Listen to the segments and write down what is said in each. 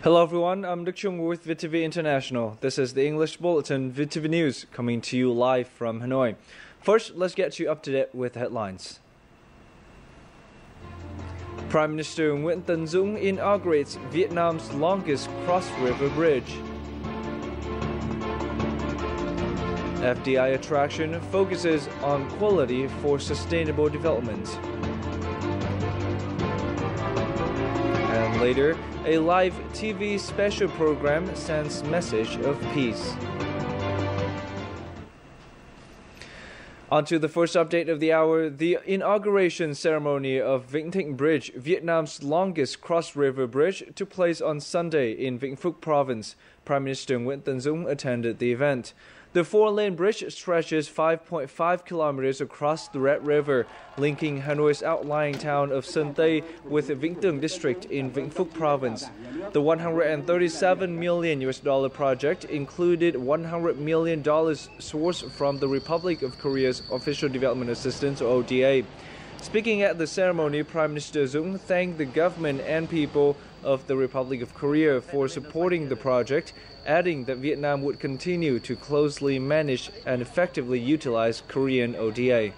Hello everyone, I'm Trung with VTV International. This is the English Bulletin VTV News coming to you live from Hanoi. First, let's get you up to date with headlines. Prime Minister Nguyễn Tấn Dũng inaugurates Vietnam's longest cross-river bridge. FDI attraction focuses on quality for sustainable development. And later, a live TV special program sends message of peace. On to the first update of the hour. The inauguration ceremony of Vĩnh Thịnh Bridge, Vietnam's longest cross-river bridge, took place on Sunday in Vĩnh Phúc Province. Prime Minister Nguyễn Tấn Dũng attended the event. The four-lane bridge stretches 5.5 kilometers across the Red River, linking Hanoi's outlying town of Sơn Tây with Vĩnh Tường district in Vĩnh Phúc Province. The $137 million project included $100 million sourced from the Republic of Korea's Official Development Assistance, or ODA. Speaking at the ceremony, Prime Minister Dũng thanked the government and people of the Republic of Korea for supporting the project, adding that Vietnam would continue to closely manage and effectively utilize Korean ODA.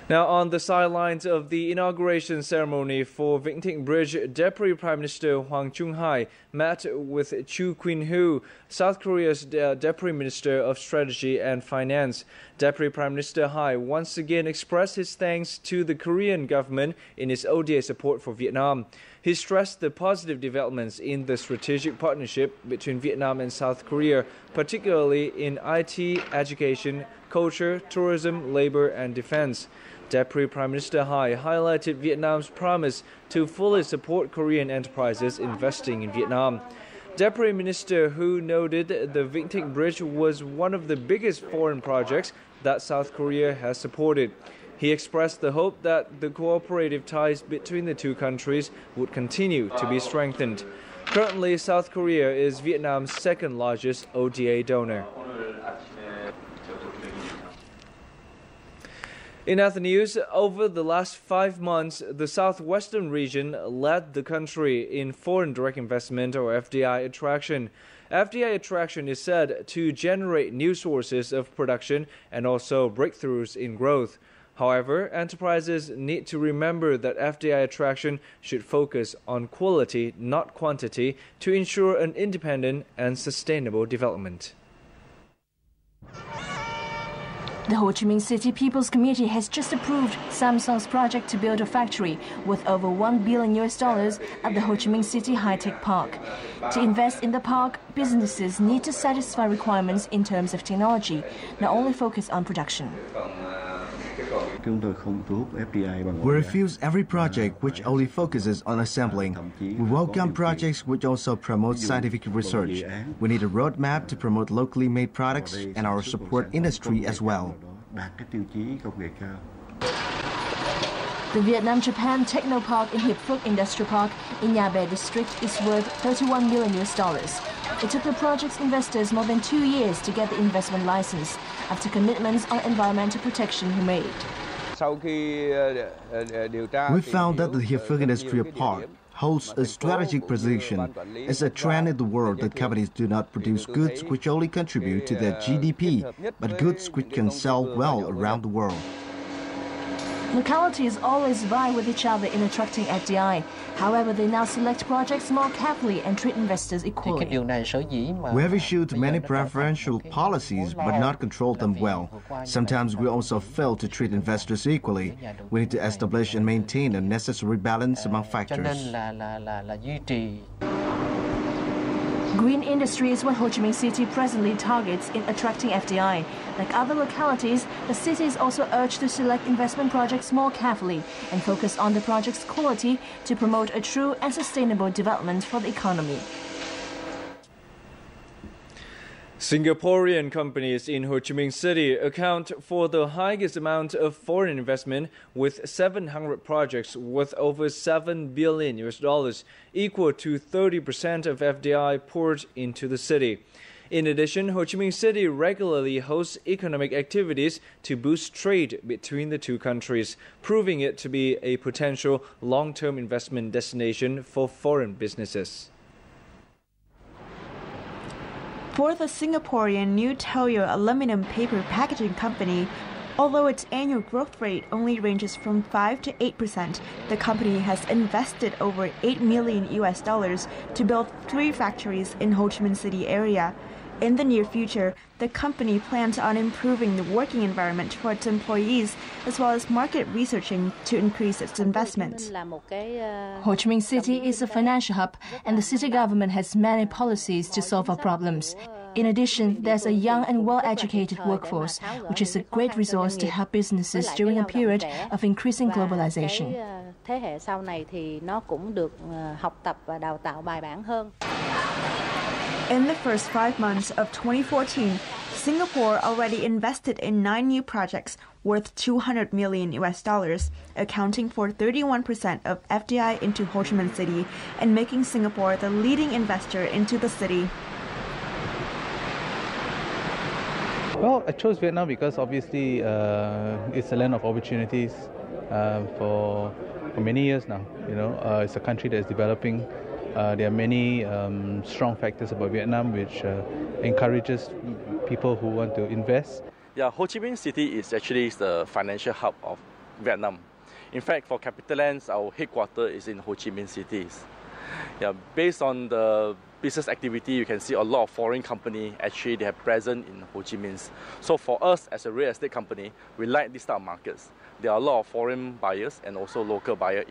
Now, on the sidelines of the inauguration ceremony for Vĩnh Thịnh Bridge, Deputy Prime Minister Hoàng Trung Hải met with Chu Quin-hu, South Korea's Deputy Minister of Strategy and Finance. Deputy Prime Minister Hai once again expressed his thanks to the Korean government in its ODA support for Vietnam. He stressed the positive developments in the strategic partnership between Vietnam and South Korea, particularly in IT, education, culture, tourism, labor, and defense. Deputy Prime Minister Hai highlighted Vietnam's promise to fully support Korean enterprises investing in Vietnam. Deputy Minister Hu noted the Vĩnh Thịnh Bridge was one of the biggest foreign projects that South Korea has supported. He expressed the hope that the cooperative ties between the two countries would continue to be strengthened. Currently, South Korea is Vietnam's second largest ODA donor. In other news, over the last 5 months, the southwestern region led the country in foreign direct investment, or FDI attraction. FDI attraction is said to generate new sources of production and also breakthroughs in growth. However, enterprises need to remember that FDI attraction should focus on quality, not quantity, to ensure an independent and sustainable development. The Ho Chi Minh City People's Committee has just approved Samsung's project to build a factory worth over $1 billion at the Ho Chi Minh City High-Tech Park. To invest in the park, businesses need to satisfy requirements in terms of technology, not only focus on production. We refuse every project which only focuses on assembling. We welcome projects which also promote scientific research. We need a roadmap to promote locally made products and our support industry as well. The Vietnam-Japan Technopark in Hiệp Phước Industrial Park in Nha Be district is worth $31 million. It took the project's investors more than 2 years to get the investment license after commitments on environmental protection were made. We found that the Hiệp Phước Industrial Park holds a strategic position. It's a trend in the world that companies do not produce goods which only contribute to their GDP, but goods which can sell well around the world. Localities always vie with each other in attracting FDI. However, they now select projects more carefully and treat investors equally. We have issued many preferential policies but not controlled them well. Sometimes we also fail to treat investors equally. We need to establish and maintain a necessary balance among factors. Green industry is what Ho Chi Minh City presently targets in attracting FDI. Like other localities, the city is also urged to select investment projects more carefully and focus on the project's quality to promote a true and sustainable development for the economy. Singaporean companies in Ho Chi Minh City account for the highest amount of foreign investment, with 700 projects worth over $7 billion, equal to 30% of FDI poured into the city. In addition, Ho Chi Minh City regularly hosts economic activities to boost trade between the two countries, proving it to be a potential long-term investment destination for foreign businesses. For the Singaporean New Toyo aluminum paper packaging company, although its annual growth rate only ranges from 5 to 8%, the company has invested over $8 million to build 3 factories in Ho Chi Minh City area. In the near future, the company plans on improving the working environment for its employees, as well as market researching to increase its investment. Ho Chi Minh City is a financial hub, and the city government has many policies to solve our problems. In addition, there's a young and well-educated workforce, which is a great resource to help businesses during a period of increasing globalization. In the first 5 months of 2014, Singapore already invested in 9 new projects worth $200 million, accounting for 31% of FDI into Ho Chi Minh City and making Singapore the leading investor into the city. Well, I chose Vietnam because obviously it's a land of opportunities for many years now. It's a country that is developing. There are many strong factors about Vietnam which encourages people who want to invest. Yeah, Ho Chi Minh City is actually the financial hub of Vietnam. In fact, for CapitaLand, our headquarters is in Ho Chi Minh City. Yeah, based on the business activity, you can see a lot of foreign companies actually they have present in Ho Chi Minh. So for us as a real estate company, we like these type of markets. There are a lot of foreign buyers and also local buyers.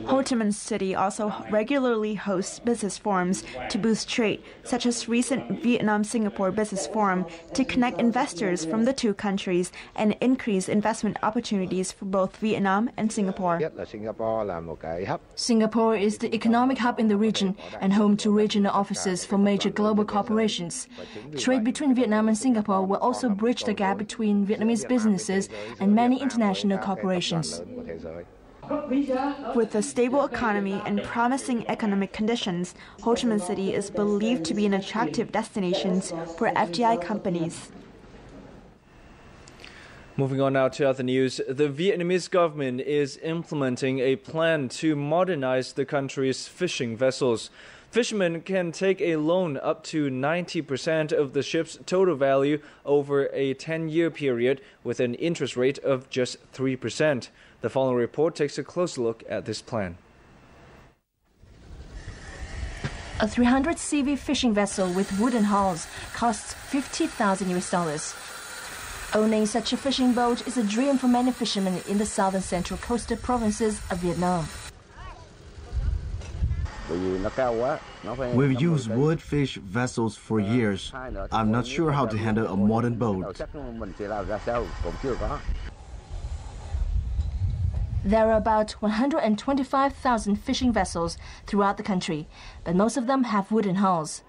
Ho Chi Minh City also regularly hosts business forums to boost trade, such as recent Vietnam-Singapore Business Forum, to connect investors from the two countries and increase investment opportunities for both Vietnam and Singapore. Singapore is the economic hub in the region and home to regional offices for major global corporations. Trade between Vietnam and Singapore will also bridge the gap between Vietnamese businesses and many international corporations. With a stable economy and promising economic conditions, Ho Chi Minh City is believed to be an attractive destination for FDI companies. Moving on now to other news, the Vietnamese government is implementing a plan to modernize the country's fishing vessels. Fishermen can take a loan up to 90% of the ship's total value over a 10-year period with an interest rate of just 3%. The following report takes a close look at this plan. A 300 CV fishing vessel with wooden hulls costs $50,000. Owning such a fishing boat is a dream for many fishermen in the southern central coastal provinces of Vietnam. We've used wood fish vessels for years. I'm not sure how to handle a modern boat. There are about 125,000 fishing vessels throughout the country, but most of them have wooden hulls.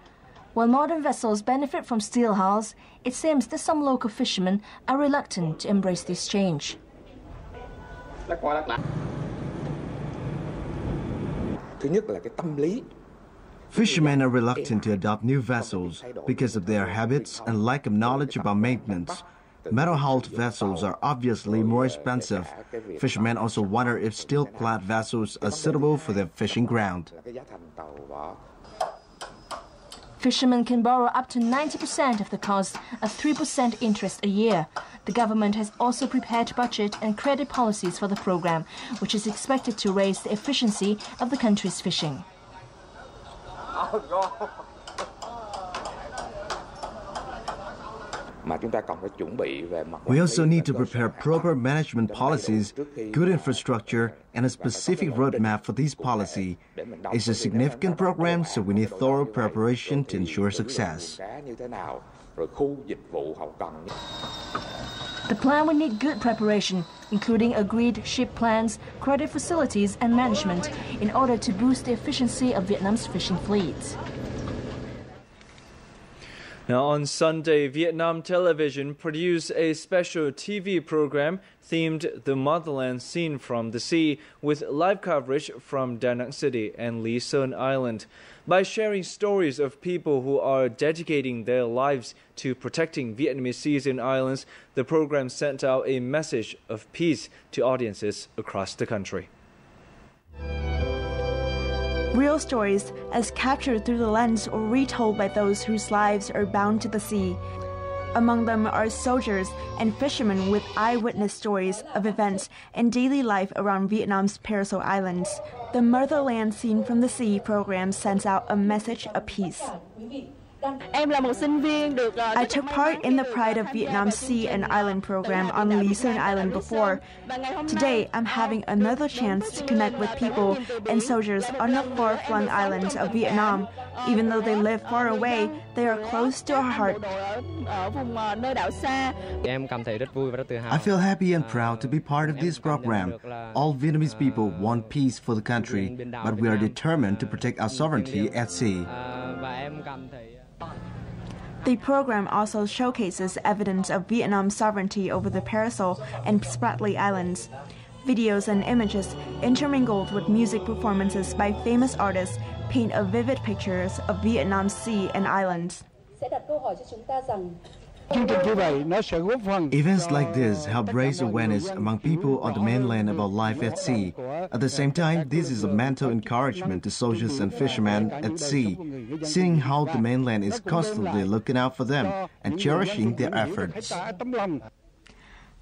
While modern vessels benefit from steel hulls, it seems that some local fishermen are reluctant to embrace this change. Fishermen are reluctant to adopt new vessels because of their habits and lack of knowledge about maintenance. Metal-hulled vessels are obviously more expensive. Fishermen also wonder if steel-clad vessels are suitable for their fishing ground. Fishermen can borrow up to 90% of the cost at 3% interest a year. The government has also prepared budget and credit policies for the program, which is expected to raise the efficiency of the country's fishing. We also need to prepare proper management policies, good infrastructure, and a specific roadmap for this policy. It's a significant program, so we need thorough preparation to ensure success. The plan will need good preparation, including agreed ship plans, credit facilities, and management, in order to boost the efficiency of Vietnam's fishing fleet. Now, on Sunday, Vietnam Television produced a special TV program themed The Motherland Seen from the Sea with live coverage from Da Nang City and Lý Sơn Island. By sharing stories of people who are dedicating their lives to protecting Vietnamese seas and islands, the program sent out a message of peace to audiences across the country. Real stories as captured through the lens or retold by those whose lives are bound to the sea. Among them are soldiers and fishermen with eyewitness stories of events and daily life around Vietnam's Paracel Islands. The Motherland Seen from the Sea program sends out a message of peace. I took part in the Pride of Vietnam Sea and Island program on Lý Sơn Island before. Today, I'm having another chance to connect with people and soldiers on the far-flung islands of Vietnam. Even though they live far away, they are close to our heart. I feel happy and proud to be part of this program. All Vietnamese people want peace for the country, but we are determined to protect our sovereignty at sea. The program also showcases evidence of Vietnam's sovereignty over the Paracel and Spratly Islands. Videos and images, intermingled with music performances by famous artists, paint a vivid picture of Vietnam's sea and islands. Events like this help raise awareness among people on the mainland about life at sea. At the same time, this is a mental encouragement to soldiers and fishermen at sea, seeing how the mainland is constantly looking out for them and cherishing their efforts.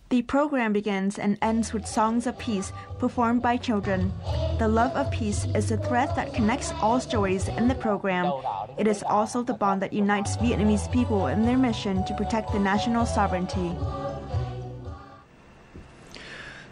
The program begins and ends with songs of peace performed by children. The love of peace is the thread that connects all stories in the program. It is also the bond that unites Vietnamese people in their mission to protect the national sovereignty.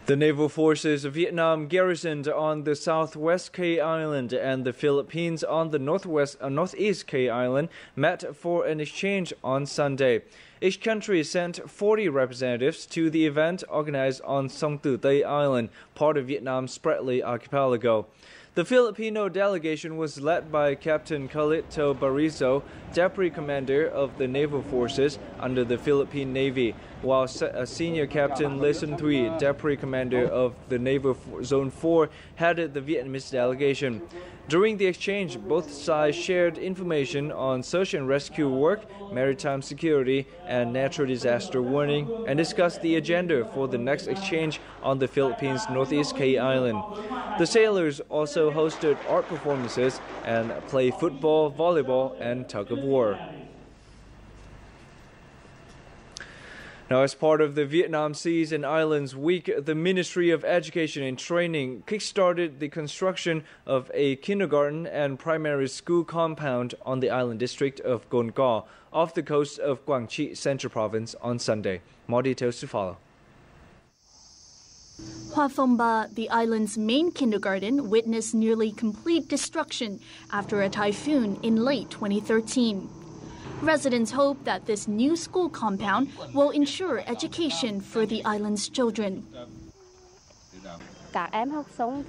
The naval forces of Vietnam garrisoned on the southwest K Island and the Philippines on the northeast K Island met for an exchange on Sunday. Each country sent 40 representatives to the event organized on Song Tu Tay Island, part of Vietnam's Spratly archipelago. The Filipino delegation was led by Captain Carlito Barizo, Deputy Commander of the Naval Forces under the Philippine Navy, while Senior Captain Lê Xuân Thuy, Deputy Commander of the Naval Zone 4, headed the Vietnamese delegation. During the exchange, both sides shared information on search and rescue work, maritime security, and natural disaster warning, and discussed the agenda for the next exchange on the Philippines' Northeast K Island. The sailors also hosted art performances and played football, volleyball, and tug of war. Now, as part of the Vietnam Seas and Islands Week, the Ministry of Education and Training kickstarted the construction of a kindergarten and primary school compound on the island district of Cồn Cỏ, off the coast of Quảng Trị Central Province on Sunday. More details to follow. Hoa Phong Ba, the island's main kindergarten, witnessed nearly complete destruction after a typhoon in late 2013. Residents hope that this new school compound will ensure education for the island's children.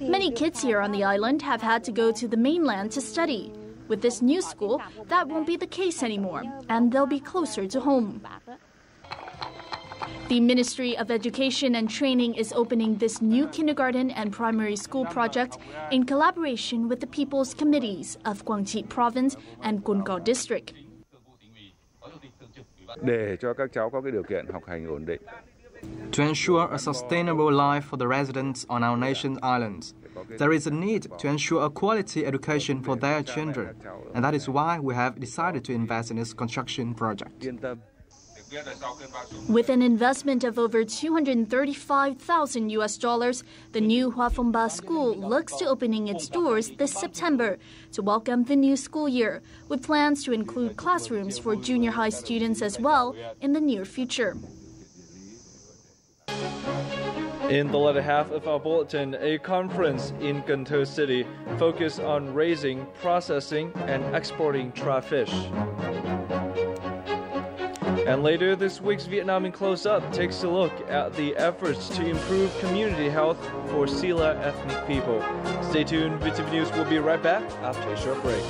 Many kids here on the island have had to go to the mainland to study. With this new school, that won't be the case anymore, and they'll be closer to home. The Ministry of Education and Training is opening this new kindergarten and primary school project in collaboration with the People's Committees of Quảng Trị Province and Cồn Cỏ District. Để cho các cháu có cái điều kiện học hành ổn định. To ensure a sustainable life for the residents on our nation's islands, there is a need to ensure a quality education for their children, and that is why we have decided to invest in this construction project. With an investment of over $235,000, the new Hoa Phong Ba school looks to opening its doors this September to welcome the new school year, with plans to include classrooms for junior high students as well in the near future. In the latter half of our bulletin, a conference in Cần Thơ City focused on raising, processing, and exporting trout fish. And later this week's Vietnam in Close-Up takes a look at the efforts to improve community health for Silla ethnic people. Stay tuned, VTV News will be right back after a short break.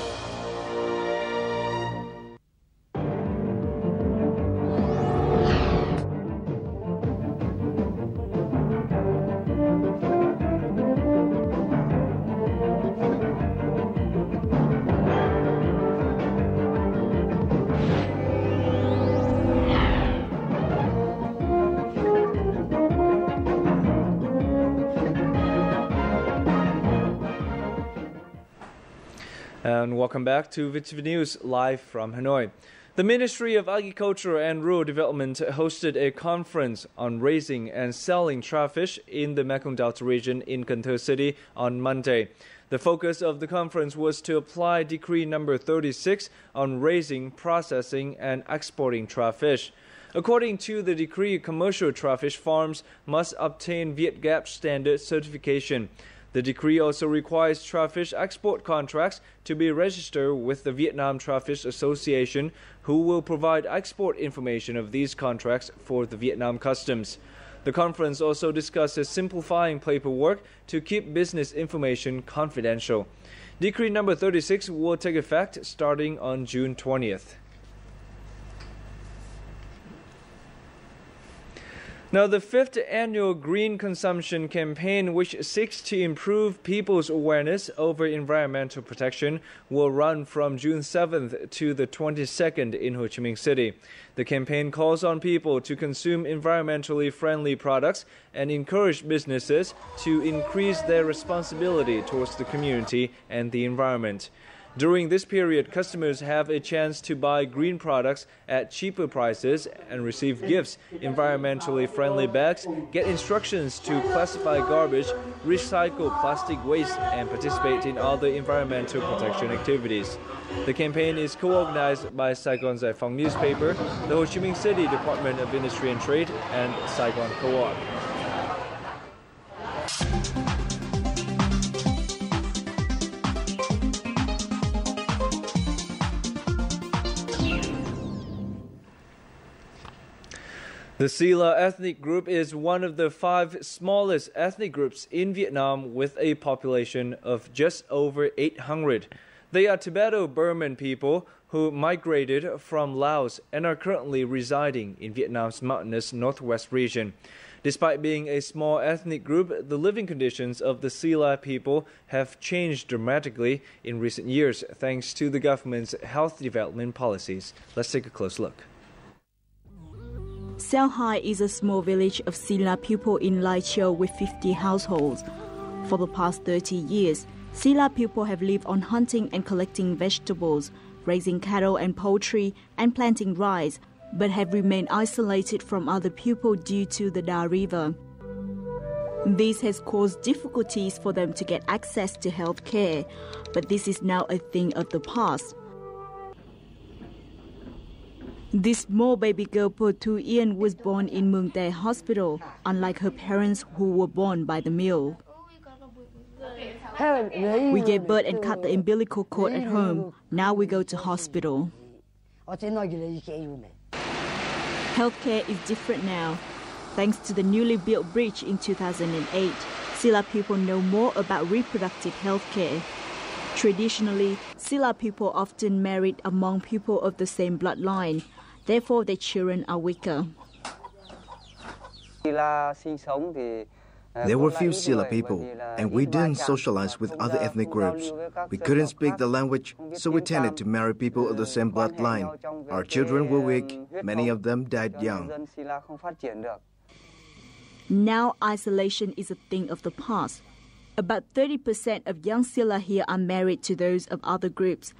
And welcome back to VTV News live from Hanoi. The Ministry of Agriculture and Rural Development hosted a conference on raising and selling trout fish in the Mekong Delta region in Cần Thơ City on Monday. The focus of the conference was to apply Decree number 36 on raising, processing, and exporting trout fish. According to the decree, commercial trout fish farms must obtain VietGAP standard certification. The decree also requires trout fish export contracts to be registered with the Vietnam Trout Fish Association, who will provide export information of these contracts for the Vietnam Customs. The conference also discusses simplifying paperwork to keep business information confidential. Decree number 36 will take effect starting on June 20th. Now, the 5th annual Green Consumption Campaign, which seeks to improve people's awareness over environmental protection, will run from June 7th to the 22nd in Ho Chi Minh City. The campaign calls on people to consume environmentally friendly products and encourage businesses to increase their responsibility towards the community and the environment. During this period, customers have a chance to buy green products at cheaper prices and receive gifts, environmentally friendly bags, get instructions to classify garbage, recycle plastic waste, and participate in other environmental protection activities. The campaign is co-organized by Saigon Giải Phóng newspaper, the Ho Chi Minh City Department of Industry and Trade, and Saigon Co-op. The Silla ethnic group is one of the 5 smallest ethnic groups in Vietnam with a population of just over 800. They are Tibeto-Burman people who migrated from Laos and are currently residing in Vietnam's mountainous northwest region. Despite being a small ethnic group, the living conditions of the Silla people have changed dramatically in recent years thanks to the government's health development policies. Let's take a close look. Sao Hai is a small village of Silla people in Lai Châu with 50 households. For the past 30 years, Silla people have lived on hunting and collecting vegetables, raising cattle and poultry, and planting rice, but have remained isolated from other people due to the Da River. This has caused difficulties for them to get access to health care, but this is now a thing of the past. This small baby girl Po Thu Yên was born in Mương Tè Hospital, unlike her parents who were born by the mill. We gave birth and cut the umbilical cord at home. Now we go to hospital. Healthcare is different now. Thanks to the newly built bridge in 2008, Silla people know more about reproductive healthcare. Traditionally, Silla people often married among people of the same bloodline. Therefore, their children are weaker. There were few Silla people, and we didn't socialize with other ethnic groups. We couldn't speak the language, so we tended to marry people of the same bloodline. Our children were weak. Many of them died young. Now, isolation is a thing of the past. About 30% of young Silla here are married to those of other groups.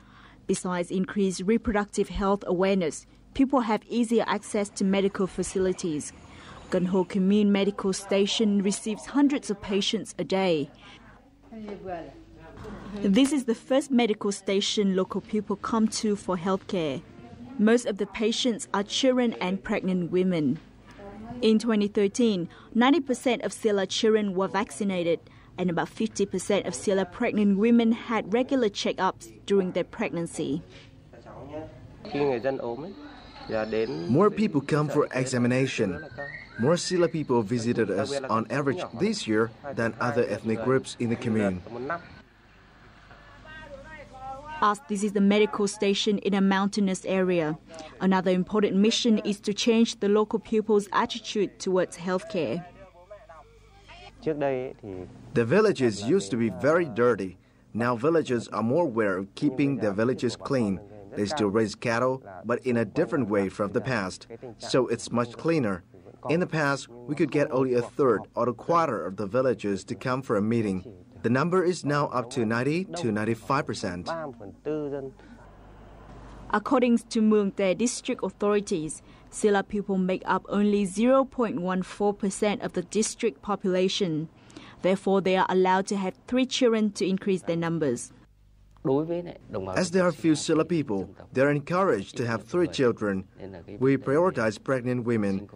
Besides increased reproductive health awareness, people have easier access to medical facilities. Cần Ho Commune Medical Station receives hundreds of patients a day. This is the first medical station local people come to for healthcare. Most of the patients are children and pregnant women. In 2013, 90% of Silla children were vaccinated, and about 50% of Silla pregnant women had regular checkups during their pregnancy. More people come for examination. More Silla people visited us on average this year than other ethnic groups in the commune. As this is the medical station in a mountainous area, another important mission is to change the local people's attitude towards healthcare. The villages used to be very dirty. Now villagers are more aware of keeping their villages clean. They still raise cattle, but in a different way from the past, so it's much cleaner. In the past, we could get only a third or a quarter of the villagers to come for a meeting. The number is now up to 90 to 95%. According to Mường Tè district authorities, Silla people make up only 0.14% of the district population. Therefore, they are allowed to have 3 children to increase their numbers. As there are few Silla people, they are encouraged to have 3 children. We prioritize pregnant women.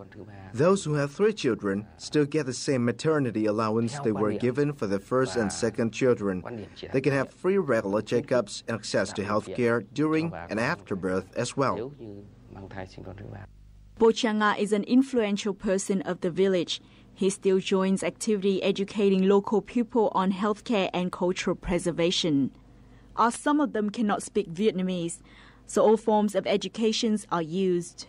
Those who have 3 children still get the same maternity allowance they were given for their first and second children. They can have free regular checkups and access to health care during and after birth as well. Bo Changa is an influential person of the village. He still joins activity educating local people on healthcare and cultural preservation. As some of them cannot speak Vietnamese, so all forms of education are used.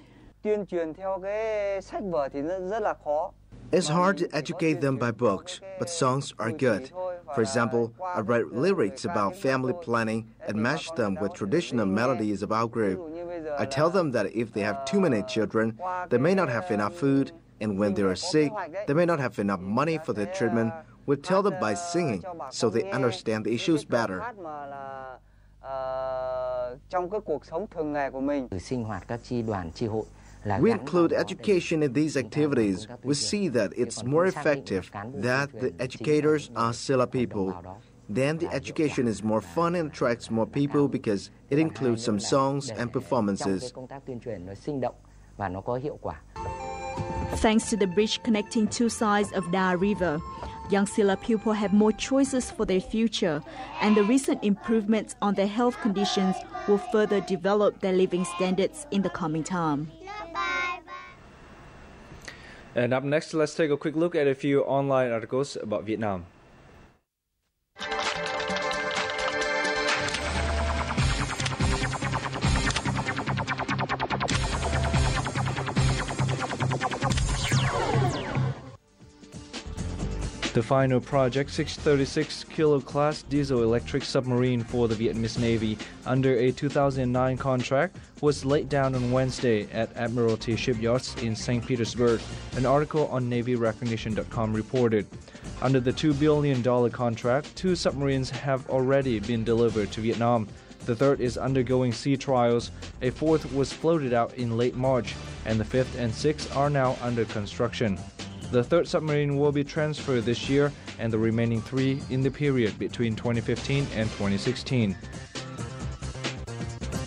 It's hard to educate them by books, but songs are good. For example, I write lyrics about family planning and match them with traditional melodies of our group. I tell them that if they have too many children, they may not have enough food, and when they are sick, they may not have enough money for their treatment. We tell them by singing, so they understand the issues better. We include education in these activities. We see that it's more effective that the educators are Silla people. Then the education is more fun and attracts more people because it includes some songs and performances. Thanks to the bridge connecting 2 sides of Da River, young Silla people have more choices for their future, and the recent improvements on their health conditions will further develop their living standards in the coming time. And up next, let's take a quick look at a few online articles about Vietnam. The final project, 636 kilo class diesel-electric submarine for the Vietnamese Navy under a 2009 contract, was laid down on Wednesday at Admiralty Shipyards in St. Petersburg, an article on NavyRecognition.com reported. Under the $2 billion contract, 2 submarines have already been delivered to Vietnam. The third is undergoing sea trials, a 4th was floated out in late March, and the 5th and 6th are now under construction. The 3rd submarine will be transferred this year, and the remaining 3 in the period between 2015 and 2016.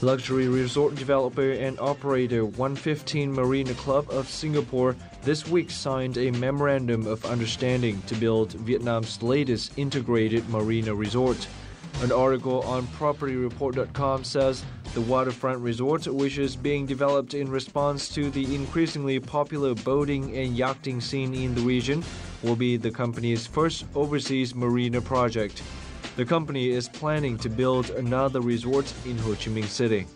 Luxury resort developer and operator 115 Marina Club of Singapore this week signed a memorandum of understanding to build Vietnam's latest integrated marina resort. An article on PropertyReport.com says the waterfront resort, which is being developed in response to the increasingly popular boating and yachting scene in the region, will be the company's first overseas marina project. The company is planning to build another resort in Ho Chi Minh City.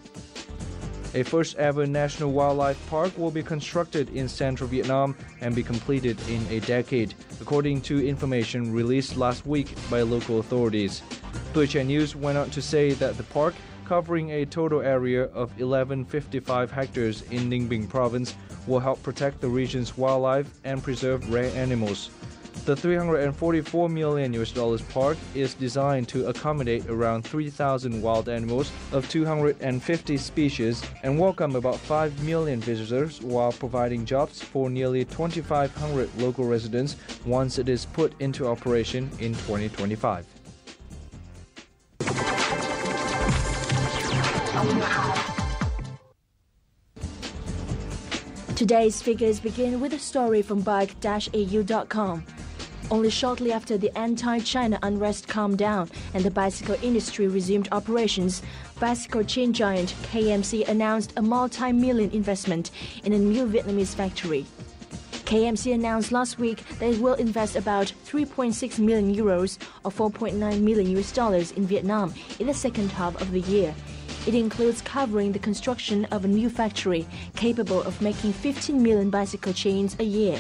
A first-ever national wildlife park will be constructed in central Vietnam and be completed in a decade, according to information released last week by local authorities. Tuổi Trẻ News went on to say that the park, covering a total area of 1155 hectares in Ninh Bình province, will help protect the region's wildlife and preserve rare animals. The $344 million park is designed to accommodate around 3,000 wild animals of 250 species and welcome about 5 million visitors while providing jobs for nearly 2,500 local residents once it is put into operation in 2025. Today's figures begin with a story from bike-au.com. Only shortly after the anti-China unrest calmed down and the bicycle industry resumed operations, bicycle chain giant KMC announced a multi-million investment in a new Vietnamese factory. KMC announced last week that it will invest about 3.6 million euros or $4.9 million in Vietnam in the second half of the year. It includes covering the construction of a new factory capable of making 15 million bicycle chains a year.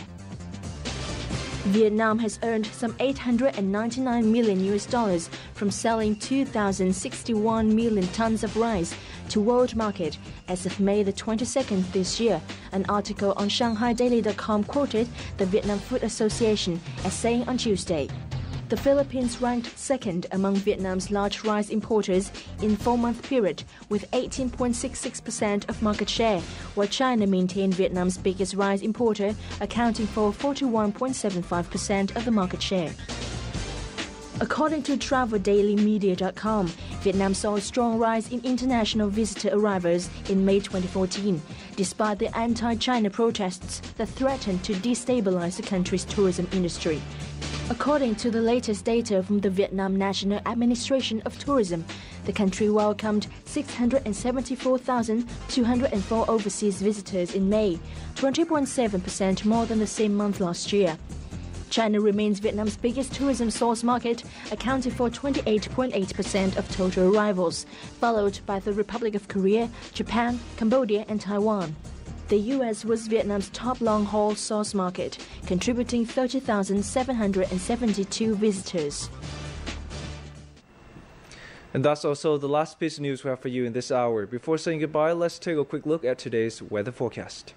Vietnam has earned some $899 million from selling 2,061 million tons of rice to world market as of May the 22nd this year. An article on ShanghaiDaily.com quoted the Vietnam Food Association as saying on Tuesday. The Philippines ranked second among Vietnam's large rice importers in 4-month period with 18.66% of market share, while China maintained Vietnam's biggest rice importer, accounting for 41.75% of the market share. According to TravelDailyMedia.com, Vietnam saw a strong rise in international visitor arrivals in May 2014, despite the anti-China protests that threatened to destabilize the country's tourism industry. According to the latest data from the Vietnam National Administration of Tourism, the country welcomed 674,204 overseas visitors in May, 20.7% more than the same month last year. China remains Vietnam's biggest tourism source market, accounting for 28.8% of total arrivals, followed by the Republic of Korea, Japan, Cambodia and Taiwan. The U.S. was Vietnam's top long-haul source market, contributing 30,772 visitors. And that's also the last piece of news we have for you in this hour. Before saying goodbye, let's take a quick look at today's weather forecast.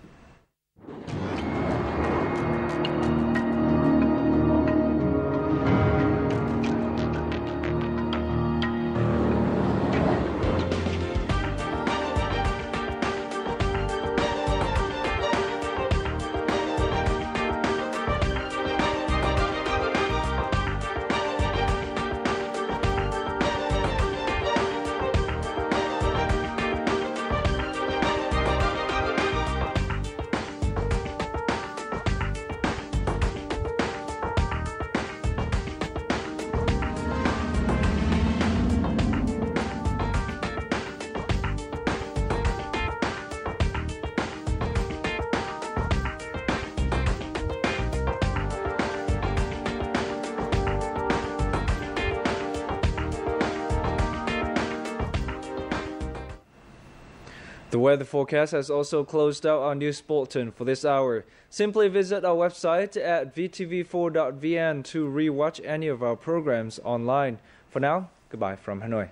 The weather forecast has also closed out our news bulletin for this hour. Simply visit our website at vtv4.vn to rewatch any of our programs online. For now, goodbye from Hanoi.